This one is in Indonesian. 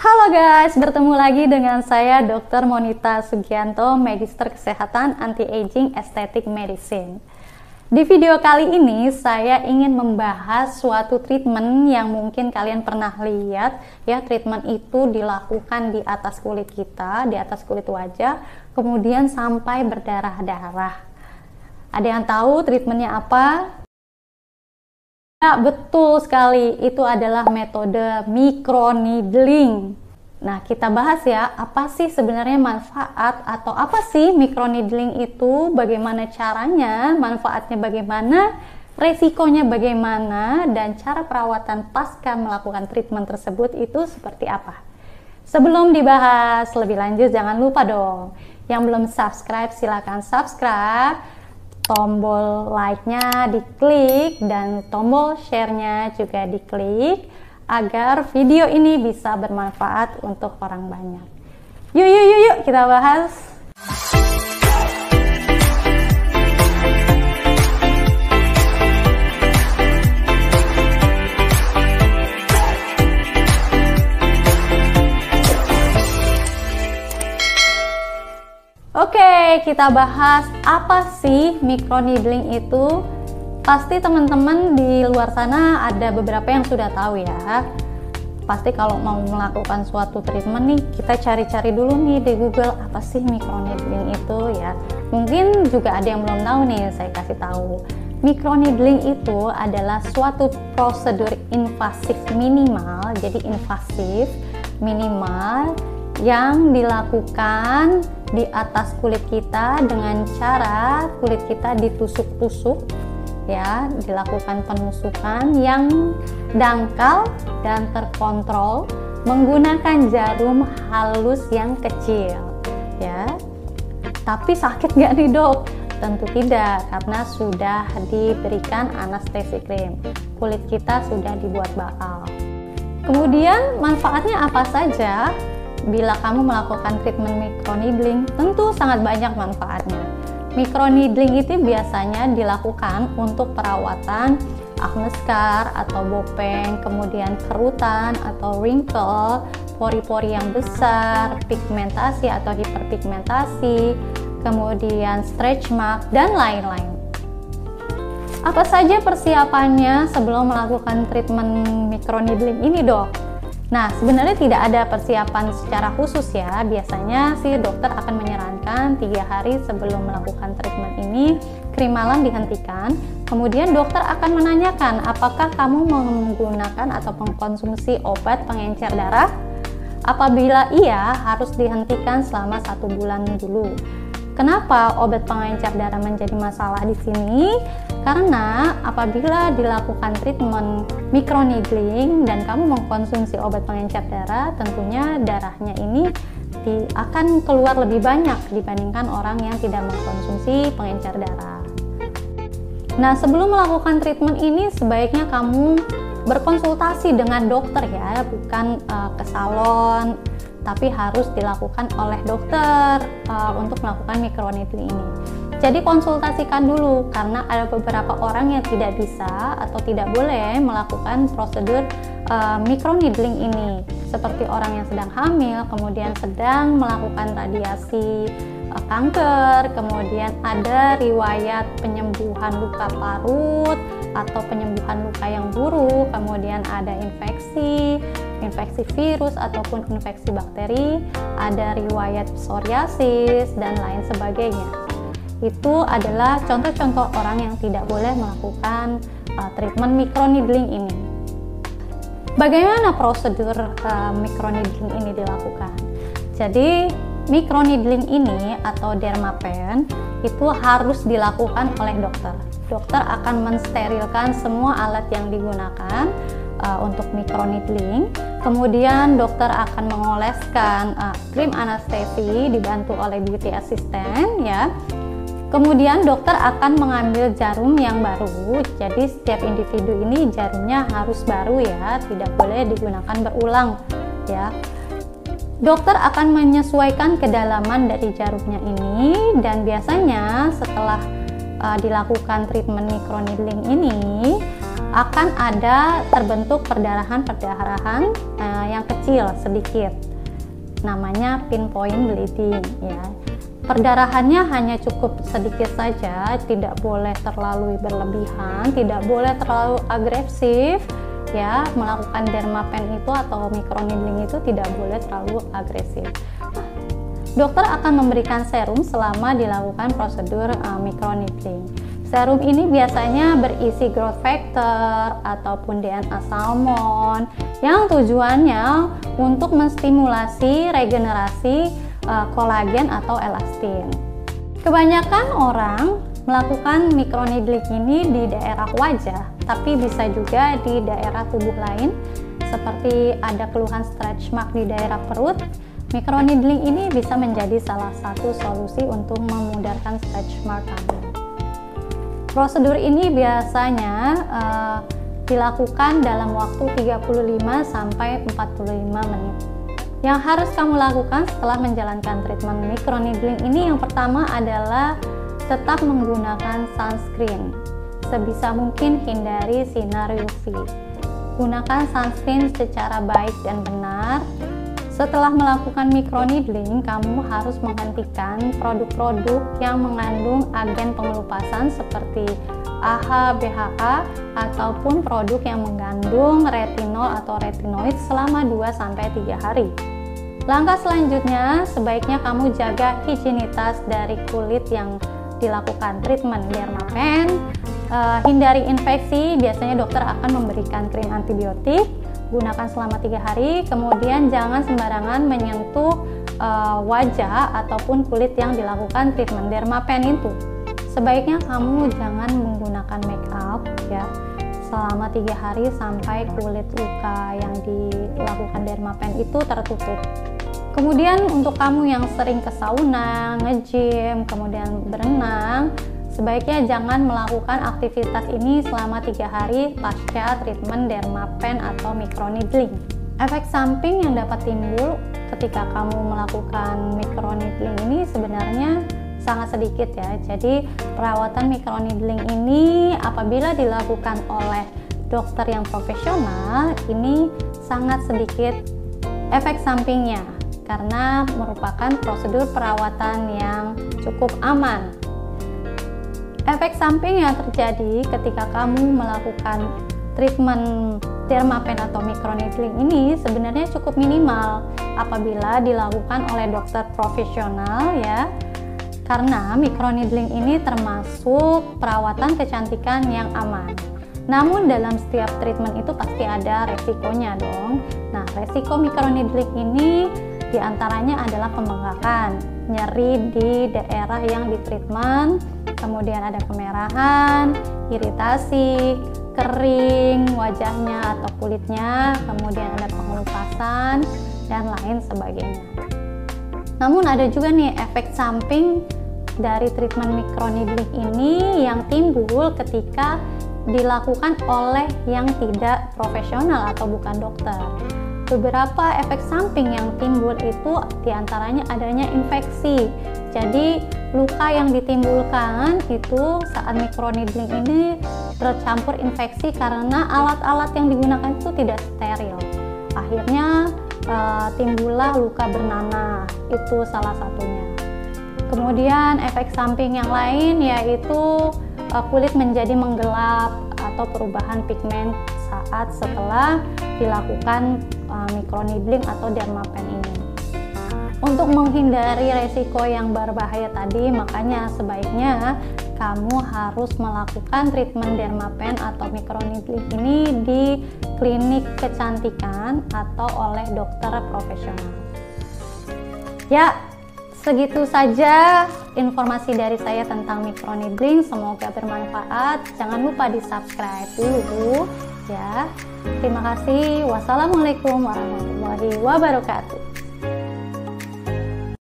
Halo guys, bertemu lagi dengan saya Dr. Monita Sugianto, Magister Kesehatan Anti-Aging Estetik Medicine. Di video kali ini saya ingin membahas suatu treatment yang mungkin kalian pernah lihat ya. Treatment itu dilakukan di atas kulit kita, di atas kulit wajah, kemudian sampai berdarah-darah. Ada yang tahu treatmentnya apa? Ya, betul sekali, itu adalah metode microneedling. Nah, kita bahas ya, apa sih sebenarnya manfaat atau apa sih microneedling itu, bagaimana caranya, manfaatnya bagaimana, resikonya bagaimana, dan cara perawatan pasca melakukan treatment tersebut itu seperti apa. Sebelum dibahas lebih lanjut, jangan lupa dong, yang belum subscribe silakan subscribe, tombol like-nya diklik dan tombol share-nya juga diklik agar video ini bisa bermanfaat untuk orang banyak. Yuk kita bahas. Oke, kita bahas apa sih microneedling itu. Pasti teman-teman di luar sana ada beberapa yang sudah tahu ya. Pasti kalau mau melakukan suatu treatment nih, kita cari-cari dulu nih di Google apa sih microneedling itu ya. Mungkin juga ada yang belum tahu nih, saya kasih tahu. Microneedling itu adalah suatu prosedur invasif minimal, jadi invasif minimal yang dilakukan di atas kulit kita dengan cara kulit kita ditusuk-tusuk ya, dilakukan penusukan yang dangkal dan terkontrol menggunakan jarum halus yang kecil ya. Tapi sakit nggak nih dok? Tentu tidak, karena sudah diberikan anestesi krim, kulit kita sudah dibuat bakal. Kemudian manfaatnya apa saja? Bila kamu melakukan treatment microneedling, tentu sangat banyak manfaatnya. Microneedling itu biasanya dilakukan untuk perawatan acne scar atau bopeng, kemudian kerutan atau wrinkle, pori-pori yang besar, pigmentasi atau hiperpigmentasi, kemudian stretch mark, dan lain-lain. Apa saja persiapannya sebelum melakukan treatment microneedling ini dok? Nah, sebenarnya tidak ada persiapan secara khusus ya. Biasanya sih dokter akan menyarankan 3 hari sebelum melakukan treatment ini, krim malam dihentikan. Kemudian dokter akan menanyakan apakah kamu menggunakan atau mengkonsumsi obat pengencer darah. Apabila iya, harus dihentikan selama 1 bulan dulu. Kenapa obat pengencer darah menjadi masalah di sini? Karena apabila dilakukan treatment microneedling dan kamu mengkonsumsi obat pengencer darah, tentunya darahnya ini akan keluar lebih banyak dibandingkan orang yang tidak mengkonsumsi pengencer darah. Nah, sebelum melakukan treatment ini sebaiknya kamu berkonsultasi dengan dokter ya, bukan ke salon, tapi harus dilakukan oleh dokter untuk melakukan microneedling ini. Jadi konsultasikan dulu, karena ada beberapa orang yang tidak bisa atau tidak boleh melakukan prosedur microneedling ini, seperti orang yang sedang hamil, kemudian sedang melakukan radiasi kanker, kemudian ada riwayat penyembuhan luka parut atau penyembuhan luka yang buruk, kemudian ada infeksi virus ataupun infeksi bakteri, ada riwayat psoriasis dan lain sebagainya. Itu adalah contoh-contoh orang yang tidak boleh melakukan treatment microneedling ini. Bagaimana prosedur microneedling ini dilakukan? Jadi microneedling ini atau dermapen itu harus dilakukan oleh dokter. Dokter akan mensterilkan semua alat yang digunakan untuk microneedling. Kemudian dokter akan mengoleskan krim anestesi dibantu oleh beauty assistant ya. Kemudian dokter akan mengambil jarum yang baru. Jadi setiap individu ini jarumnya harus baru ya, tidak boleh digunakan berulang ya. Dokter akan menyesuaikan kedalaman dari jarumnya ini, dan biasanya setelah dilakukan treatment microneedling ini, akan ada terbentuk perdarahan yang kecil sedikit, namanya pinpoint bleeding ya. Perdarahannya hanya cukup sedikit saja, tidak boleh terlalu berlebihan, tidak boleh terlalu agresif ya. Melakukan dermapen itu atau microneedling itu tidak boleh terlalu agresif. Dokter akan memberikan serum selama dilakukan prosedur microneedling. Serum ini biasanya berisi growth factor ataupun DNA salmon yang tujuannya untuk menstimulasi regenerasi kolagen atau elastin. Kebanyakan orang melakukan microneedling ini di daerah wajah, tapi bisa juga di daerah tubuh lain seperti ada keluhan stretch mark di daerah perut. Microneedling ini bisa menjadi salah satu solusi untuk memudahkan stretch mark kamu. Prosedur ini biasanya dilakukan dalam waktu 35 sampai 45 menit. Yang harus kamu lakukan setelah menjalankan treatment microneedling ini, yang pertama adalah tetap menggunakan sunscreen. Sebisa mungkin hindari sinar UV. Gunakan sunscreen secara baik dan benar. Setelah melakukan microneedling, kamu harus menghentikan produk-produk yang mengandung agen pengelupasan seperti AHA, BHA, ataupun produk yang mengandung retinol atau retinoid selama 2-3 hari. Langkah selanjutnya, sebaiknya kamu jaga higienitas dari kulit yang dilakukan treatment dermapen. Hindari infeksi, biasanya dokter akan memberikan krim antibiotik. Gunakan selama 3 hari, kemudian jangan sembarangan menyentuh wajah ataupun kulit yang dilakukan treatment dermapen itu. Sebaiknya kamu jangan menggunakan make up ya selama 3 hari sampai kulit luka yang dilakukan dermapen itu tertutup. Kemudian untuk kamu yang sering ke sauna, nge-gym, kemudian berenang, sebaiknya jangan melakukan aktivitas ini selama 3 hari pasca treatment dermapen atau microneedling. Efek samping yang dapat timbul ketika kamu melakukan microneedling ini sebenarnya sangat sedikit ya. Jadi perawatan microneedling ini apabila dilakukan oleh dokter yang profesional ini sangat sedikit efek sampingnya karena merupakan prosedur perawatan yang cukup aman. Efek samping yang terjadi ketika kamu melakukan treatment dermapen atau microneedling ini sebenarnya cukup minimal apabila dilakukan oleh dokter profesional ya. Karena microneedling ini termasuk perawatan kecantikan yang aman. Namun dalam setiap treatment itu pasti ada resikonya dong. Nah, resiko microneedling ini diantaranya adalah pembengkakan, nyeri di daerah yang ditreatment, kemudian ada kemerahan, iritasi, kering wajahnya atau kulitnya, kemudian ada pengelupasan dan lain sebagainya. Namun ada juga nih efek samping dari treatment microneedling ini yang timbul ketika dilakukan oleh yang tidak profesional atau bukan dokter. Beberapa efek samping yang timbul itu diantaranya adanya infeksi. Jadi luka yang ditimbulkan itu saat microneedling ini tercampur infeksi karena alat-alat yang digunakan itu tidak steril. Akhirnya timbullah luka bernanah, itu salah satunya. Kemudian efek samping yang lain yaitu kulit menjadi menggelap atau perubahan pigmen saat setelah dilakukan microneedling atau dermapen ini. Untuk menghindari resiko yang berbahaya tadi, makanya sebaiknya kamu harus melakukan treatment dermapen atau microneedling ini di klinik kecantikan atau oleh dokter profesional. Ya, segitu saja informasi dari saya tentang microneedling. Semoga bermanfaat. Jangan lupa di-subscribe dulu ya. Terima kasih. Wassalamualaikum warahmatullahi wabarakatuh.